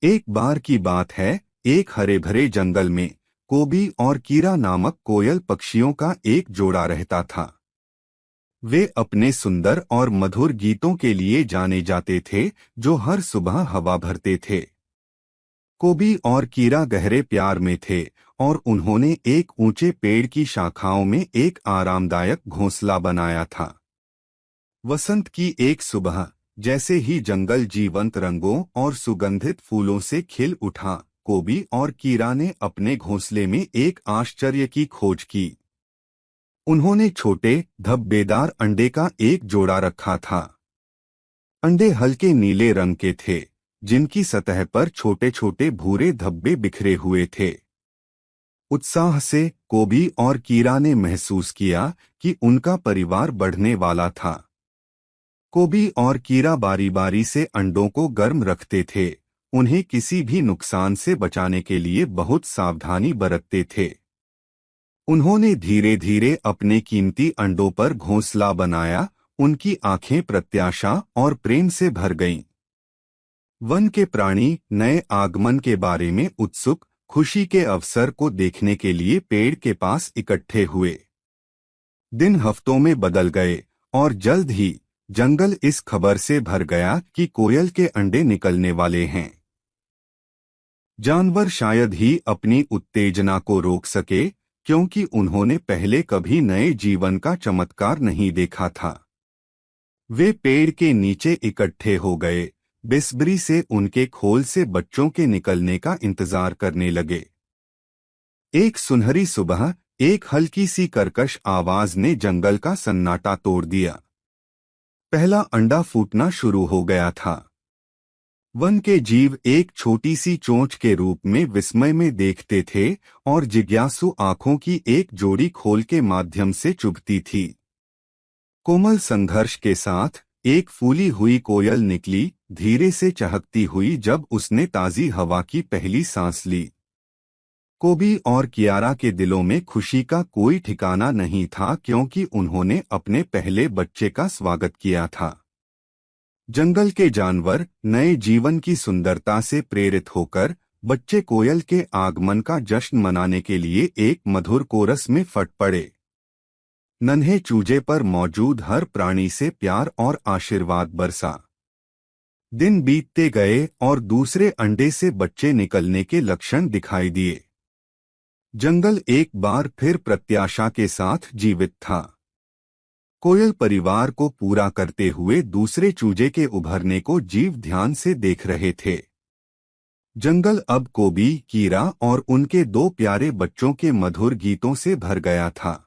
एक बार की बात है, एक हरे भरे जंगल में कोबी और कीरा नामक कोयल पक्षियों का एक जोड़ा रहता था। वे अपने सुंदर और मधुर गीतों के लिए जाने जाते थे, जो हर सुबह हवा भरते थे। कोबी और कीरा गहरे प्यार में थे और उन्होंने एक ऊंचे पेड़ की शाखाओं में एक आरामदायक घोंसला बनाया था। वसंत की एक सुबह, जैसे ही जंगल जीवंत रंगों और सुगंधित फूलों से खिल उठा, कोबी और कीरा ने अपने घोंसले में एक आश्चर्य की खोज की। उन्होंने छोटे धब्बेदार अंडे का एक जोड़ा रखा था। अंडे हल्के नीले रंग के थे, जिनकी सतह पर छोटे छोटे भूरे धब्बे बिखरे हुए थे। उत्साह से कोबी और कीरा ने महसूस किया कि उनका परिवार बढ़ने वाला था। कोबी और कीरा बारी बारी से अंडों को गर्म रखते थे, उन्हें किसी भी नुकसान से बचाने के लिए बहुत सावधानी बरतते थे। उन्होंने धीरे धीरे अपने कीमती अंडों पर घोंसला बनाया, उनकी आंखें प्रत्याशा और प्रेम से भर गईं। वन के प्राणी नए आगमन के बारे में उत्सुक, खुशी के अवसर को देखने के लिए पेड़ के पास इकट्ठे हुए। दिन हफ्तों में बदल गए और जल्द ही जंगल इस खबर से भर गया कि कोयल के अंडे निकलने वाले हैं। जानवर शायद ही अपनी उत्तेजना को रोक सके, क्योंकि उन्होंने पहले कभी नए जीवन का चमत्कार नहीं देखा था। वे पेड़ के नीचे इकट्ठे हो गए, बेसब्री से उनके खोल से बच्चों के निकलने का इंतजार करने लगे। एक सुनहरी सुबह, एक हल्की सी कर्कश आवाज ने जंगल का सन्नाटा तोड़ दिया। पहला अंडा फूटना शुरू हो गया था। वन के जीव एक छोटी सी चोंच के रूप में विस्मय में देखते थे और जिज्ञासु आंखों की एक जोड़ी खोल के माध्यम से चुभती थी। कोमल संघर्ष के साथ एक फूली हुई कोयल निकली, धीरे से चहकती हुई जब उसने ताजी हवा की पहली सांस ली। कोबी और कियारा के दिलों में खुशी का कोई ठिकाना नहीं था, क्योंकि उन्होंने अपने पहले बच्चे का स्वागत किया था। जंगल के जानवर नए जीवन की सुंदरता से प्रेरित होकर बच्चे कोयल के आगमन का जश्न मनाने के लिए एक मधुर कोरस में फट पड़े। नन्हे चूजे पर मौजूद हर प्राणी से प्यार और आशीर्वाद बरसा। दिन बीतते गए और दूसरे अंडे से बच्चे निकलने के लक्षण दिखाई दिए। जंगल एक बार फिर प्रत्याशा के साथ जीवित था। कोयल परिवार को पूरा करते हुए दूसरे चूजे के उभरने को जीव ध्यान से देख रहे थे। जंगल अब कोबी, कीरा और उनके दो प्यारे बच्चों के मधुर गीतों से भर गया था।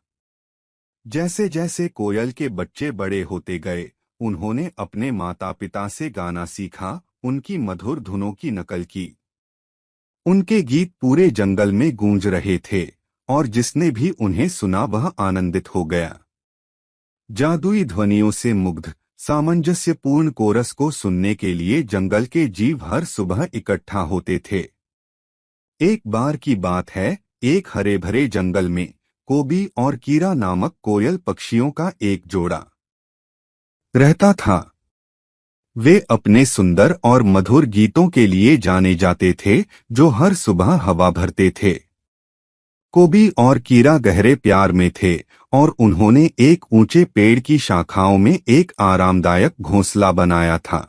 जैसे जैसे कोयल के बच्चे बड़े होते गए, उन्होंने अपने माता पिता से गाना सीखा, उनकी मधुर धुनों की नकल की। उनके गीत पूरे जंगल में गूंज रहे थे और जिसने भी उन्हें सुना वह आनंदित हो गया। जादुई ध्वनियों से मुग्ध, सामंजस्यपूर्ण कोरस को सुनने के लिए जंगल के जीव हर सुबह इकट्ठा होते थे। एक बार की बात है, एक हरे भरे जंगल में कोबी और कीरा नामक कोयल पक्षियों का एक जोड़ा रहता था। वे अपने सुंदर और मधुर गीतों के लिए जाने जाते थे, जो हर सुबह हवा भरते थे। कोबी और कीरा गहरे प्यार में थे और उन्होंने एक ऊंचे पेड़ की शाखाओं में एक आरामदायक घोंसला बनाया था।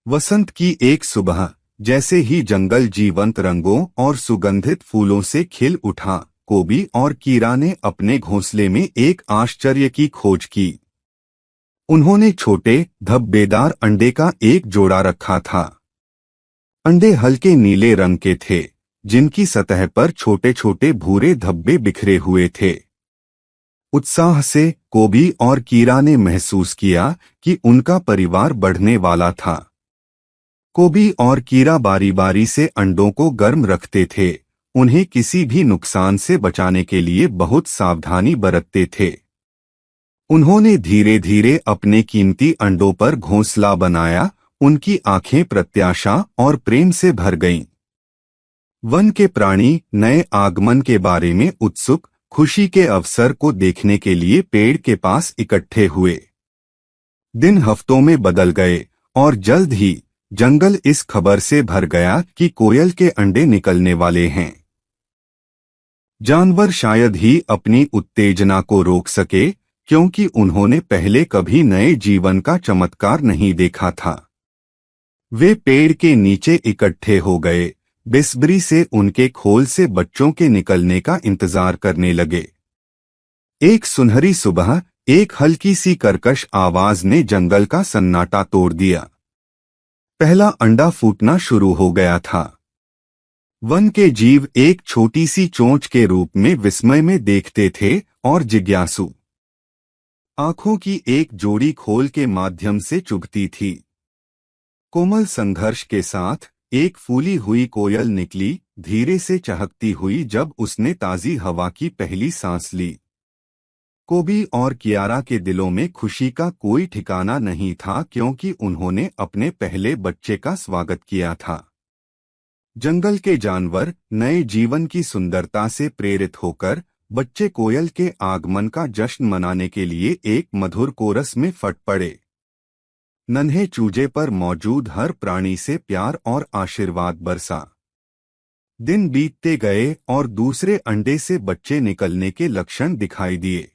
वसंत की एक सुबह, जैसे ही जंगल जीवंत रंगों और सुगंधित फूलों से खिल उठा, कोबी और कीरा ने अपने घोंसले में एक आश्चर्य की खोज की। उन्होंने छोटे धब्बेदार अंडे का एक जोड़ा रखा था। अंडे हल्के नीले रंग के थे, जिनकी सतह पर छोटे छोटे भूरे धब्बे बिखरे हुए थे। उत्साह से कोबी और कीरा ने महसूस किया कि उनका परिवार बढ़ने वाला था। कोबी और कीरा बारी बारी से अंडों को गर्म रखते थे, उन्हें किसी भी नुकसान से बचाने के लिए बहुत सावधानी बरतते थे। उन्होंने धीरे धीरे अपने कीमती अंडों पर घोंसला बनाया, उनकी आंखें प्रत्याशा और प्रेम से भर गईं। वन के प्राणी नए आगमन के बारे में उत्सुक, खुशी के अवसर को देखने के लिए पेड़ के पास इकट्ठे हुए। दिन हफ्तों में बदल गए और जल्द ही जंगल इस खबर से भर गया कि कोयल के अंडे निकलने वाले हैं। जानवर शायद ही अपनी उत्तेजना को रोक सके, क्योंकि उन्होंने पहले कभी नए जीवन का चमत्कार नहीं देखा था। वे पेड़ के नीचे इकट्ठे हो गए, बिस्बरी से उनके खोल से बच्चों के निकलने का इंतजार करने लगे। एक सुनहरी सुबह एक हल्की सी कर्कश आवाज ने जंगल का सन्नाटा तोड़ दिया। पहला अंडा फूटना शुरू हो गया था। वन के जीव एक छोटी सी चोंच के रूप में विस्मय में देखते थे और जिज्ञासु आंखों की एक जोड़ी खोल के माध्यम से चुभती थी। कोमल संघर्ष के साथ एक फूली हुई कोयल निकली, धीरे से चहकती हुई जब उसने ताजी हवा की पहली सांस ली। कोबी और कियारा के दिलों में खुशी का कोई ठिकाना नहीं था, क्योंकि उन्होंने अपने पहले बच्चे का स्वागत किया था। जंगल के जानवर नए जीवन की सुंदरता से प्रेरित होकर बच्चे कोयल के आगमन का जश्न मनाने के लिए एक मधुर कोरस में फट पड़े। नन्हे चूजे पर मौजूद हर प्राणी से प्यार और आशीर्वाद बरसा। दिन बीतते गए और दूसरे अंडे से बच्चे निकलने के लक्षण दिखाई दिए।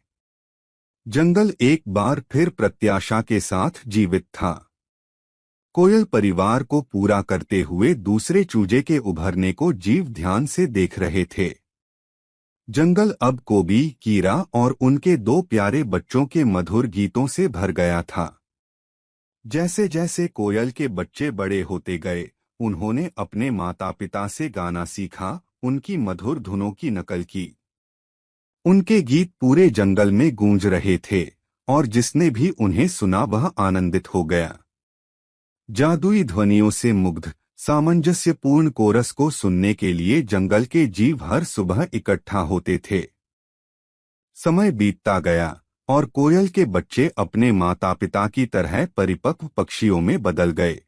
जंगल एक बार फिर प्रत्याशा के साथ जीवित था। कोयल परिवार को पूरा करते हुए दूसरे चूजे के उभरने को जीव ध्यान से देख रहे थे। जंगल अब कोबी, कीरा और उनके दो प्यारे बच्चों के मधुर गीतों से भर गया था। जैसे जैसे कोयल के बच्चे बड़े होते गए, उन्होंने अपने माता पिता से गाना सीखा, उनकी मधुर धुनों की नकल की। उनके गीत पूरे जंगल में गूंज रहे थे और जिसने भी उन्हें सुना वह आनंदित हो गया। जादुई ध्वनियों से मुग्ध सामंजस्यपूर्ण कोरस को सुनने के लिए जंगल के जीव हर सुबह इकट्ठा होते थे। समय बीतता गया और कोयल के बच्चे अपने माता पिता की तरह परिपक्व पक्षियों में बदल गए।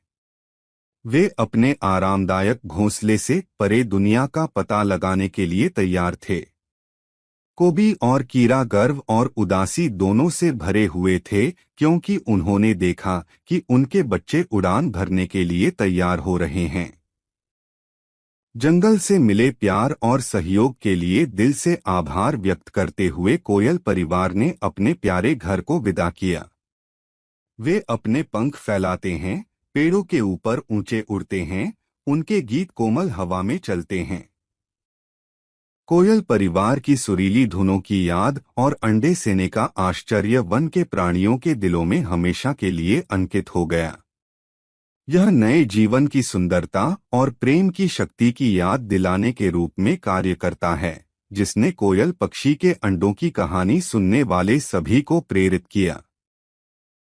वे अपने आरामदायक घोंसले से परे दुनिया का पता लगाने के लिए तैयार थे। कोबी और कीरा गर्व और उदासी दोनों से भरे हुए थे, क्योंकि उन्होंने देखा कि उनके बच्चे उड़ान भरने के लिए तैयार हो रहे हैं। जंगल से मिले प्यार और सहयोग के लिए दिल से आभार व्यक्त करते हुए कोयल परिवार ने अपने प्यारे घर को विदा किया। वे अपने पंख फैलाते हैं, पेड़ों के ऊपर ऊंचे उड़ते हैं, उनके गीत कोमल हवा में चलते हैं। कोयल परिवार की सुरीली धुनों की याद और अंडे सेने का आश्चर्य वन के प्राणियों के दिलों में हमेशा के लिए अंकित हो गया। यह नए जीवन की सुंदरता और प्रेम की शक्ति की याद दिलाने के रूप में कार्य करता है, जिसने कोयल पक्षी के अंडों की कहानी सुनने वाले सभी को प्रेरित किया।